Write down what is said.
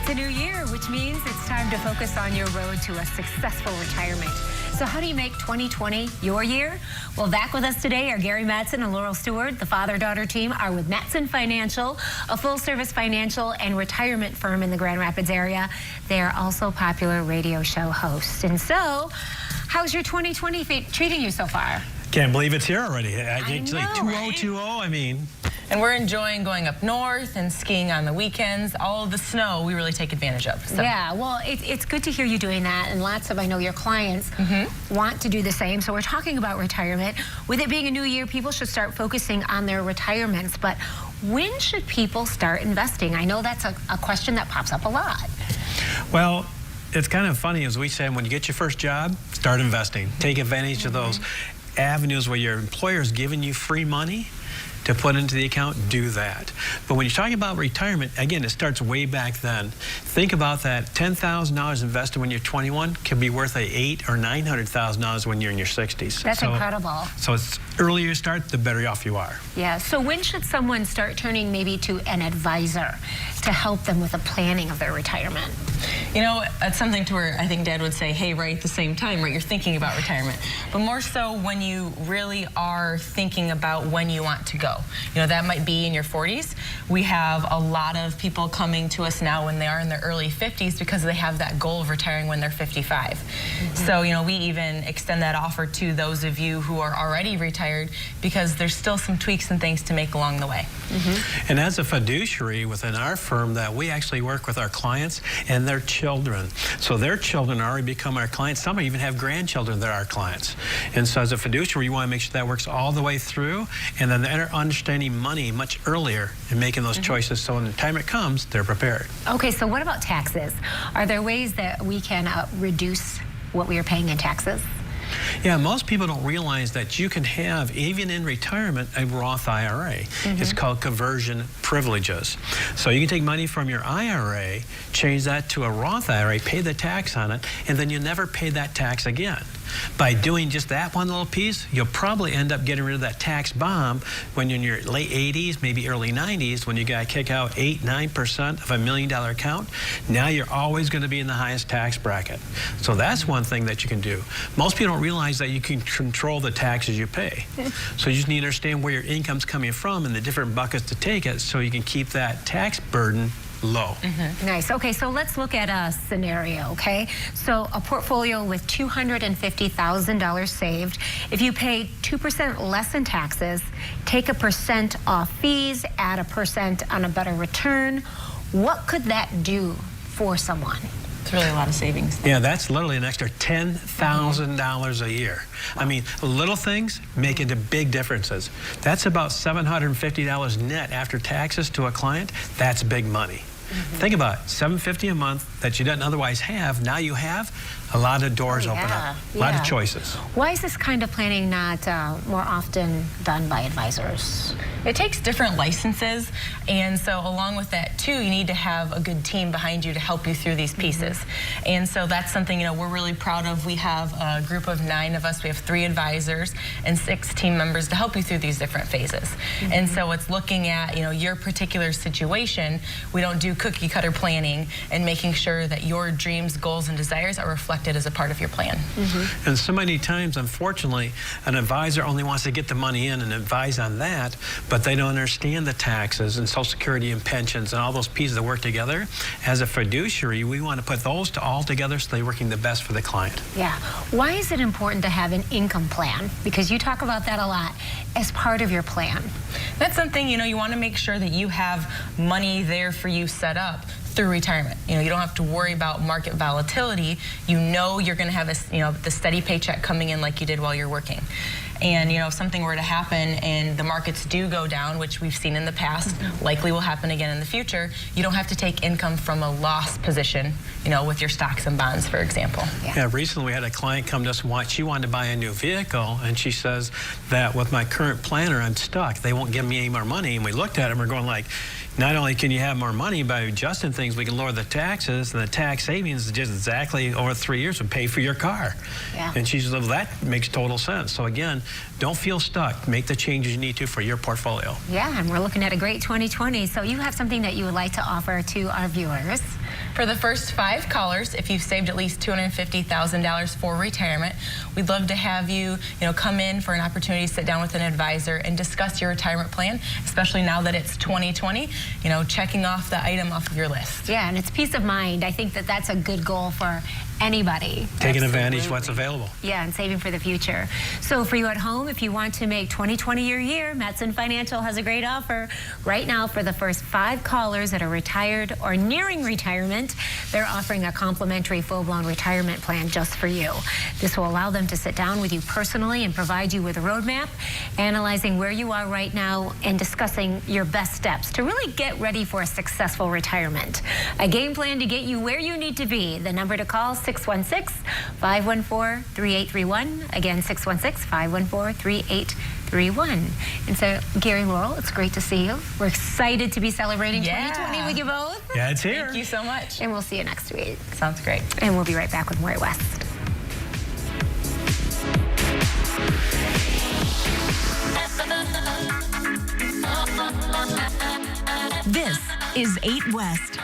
It's a new year, which means it's time to focus on your road to a successful retirement. So how do you make 2020 your year? Well, back with us today are Gary Mattson and Laurel Stewart. The father-daughter team are with Mattson Financial, a full-service financial and retirement firm in the Grand Rapids area. They are also popular radio show hosts. And so, how's your 2020 treating you so far? Can't believe it's here already. It's know, like 2020, I mean. And we're enjoying going up north and skiing on the weekends. All of the snow we really take advantage of. So. Yeah, well, it's good to hear you doing that, and lots of, I know your clients want to do the same. So we're talking about retirement. With it being a new year, people should start focusing on their retirements. But when should people start investing? I know that's a question that pops up a lot. Well, it's kind of funny, as we say, when you get your first job, start investing. Take advantage of those avenues where your employer is giving you free money to put into the account. Do that. But when you're talking about retirement, again, it starts way back then. Think about that. $10,000 invested when you're 21 can be worth $800,000 or $900,000 when you're in your 60s. That's incredible. So it's earlier you start, the better off you are. Yeah. So when should someone start turning maybe to an advisor to help them with the planning of their retirement? You know, it's something to where I think Dad would say, hey, right at the same time, right, you're thinking about retirement. But more so when you really are thinking about when you want to go. You know, that might be in your 40s. We have a lot of people coming to us now when they are in their early 50s because they have that goal of retiring when they're 55. So, you know, we even extend that offer to those of you who are already retired because there's still some tweaks and things to make along the way. And as a fiduciary within our firm, that we actually work with our clients and their children. So their children already become our clients. Some even have grandchildren that are our clients. And so as a fiduciary, you want to make sure that works all the way through, and then they're understanding money much earlier and making those choices so when the time it comes, they're prepared. Okay, so what about taxes? Are there ways that we can reduce what we are paying in taxes? Yeah, most people don't realize that you can have, even in retirement, a Roth IRA. It's called conversion privileges. So you can take money from your IRA, change that to a Roth IRA, pay the tax on it, and then you never pay that tax again. By doing just that one little piece, you'll probably end up getting rid of that tax bomb when you're in your late 80s, maybe early 90s, when you got to kick out 8–9% of $1 million account. Now you're always going to be in the highest tax bracket. So that's one thing that you can do. Most people don't realize that you can control the taxes you pay. So you just need to understand where your income's coming from and the different buckets to take it so you can keep that tax burden low. Nice. Okay, so let's look at a scenario, okay? So a portfolio with $250,000 saved. If you pay 2% less in taxes, take 1% off fees, add 1% on a better return, what could that do for someone? It's really a lot of savings. Yeah, that's literally an extra $10,000 a year. I mean, little things make into big differences. That's about $750 net after taxes to a client. That's big money. Think about it, $750 a month that you didn't otherwise have. Now you have a lot of doors open up, a lot of choices. Why is this kind of planning not more often done by advisors? It takes different licenses, and so along with that too, you need to have a good team behind you to help you through these pieces. And so that's something, you know, we're really proud of. We have a group of 9 of us. We have 3 advisors and 6 team members to help you through these different phases. And so it's looking at, you know, your particular situation. We don't do cookie cutter planning, and making sure that your dreams, goals, and desires are reflected as a part of your plan. And so many times, unfortunately, an advisor only wants to get the money in and advise on that, but they don't understand the taxes and Social Security and pensions and all those pieces that work together. As a fiduciary, we want to put those all together so they're working the best for the client. Yeah. Why is it important to have an income plan? Because you talk about that a lot as part of your plan. That's something, you know, you want to make sure that you have money there for you set up through retirement. You know, you don't have to worry about market volatility. You know you're going to have the steady paycheck coming in like you did while you're working. And, you know, if something were to happen and the markets do go down, which we've seen in the past, likely will happen again in the future, you don't have to take income from a loss position, you know, with your stocks and bonds, for example. Yeah, recently we had a client come to us and she wanted to buy a new vehicle, and she says that with my current planner, I'm stuck. They won't give me any more money. And we looked at it and we're going like, not only can you have more money by adjusting things, we can lower the taxes, and the tax savings just exactly over 3 years would pay for your car. Yeah. And she said, well, that makes total sense. So again, don't feel stuck. Make the changes you need to for your portfolio. Yeah, and we're looking at a great 2020. So you have something that you would like to offer to our viewers. For the first 5 callers, if you've saved at least $250,000 for retirement, we'd love to have you, come in for an opportunity to sit down with an advisor and discuss your retirement plan, especially now that it's 2020, checking off the item off of your list. Yeah, and it's peace of mind. I think that that's a good goal for anybody. Taking advantage of what's available. Yeah, and saving for the future. So for you at home, if you want to make 2020 your year, Mattson Financial has a great offer. Right now, for the first 5 callers that are retired or nearing retirement, they're offering a complimentary full-blown retirement plan just for you. This will allow them to sit down with you personally and provide you with a roadmap, analyzing where you are right now and discussing your best steps to really get ready for a successful retirement. A game plan to get you where you need to be. The number to call, 616-514-3831. Again, 616-514-3831. And so, Gary, Laurel, it's great to see you. We're excited to be celebrating 2020 with you both. Yeah, it's here. Thank you so much. And we'll see you next week. Sounds great. And we'll be right back with more at West. This is 8 West.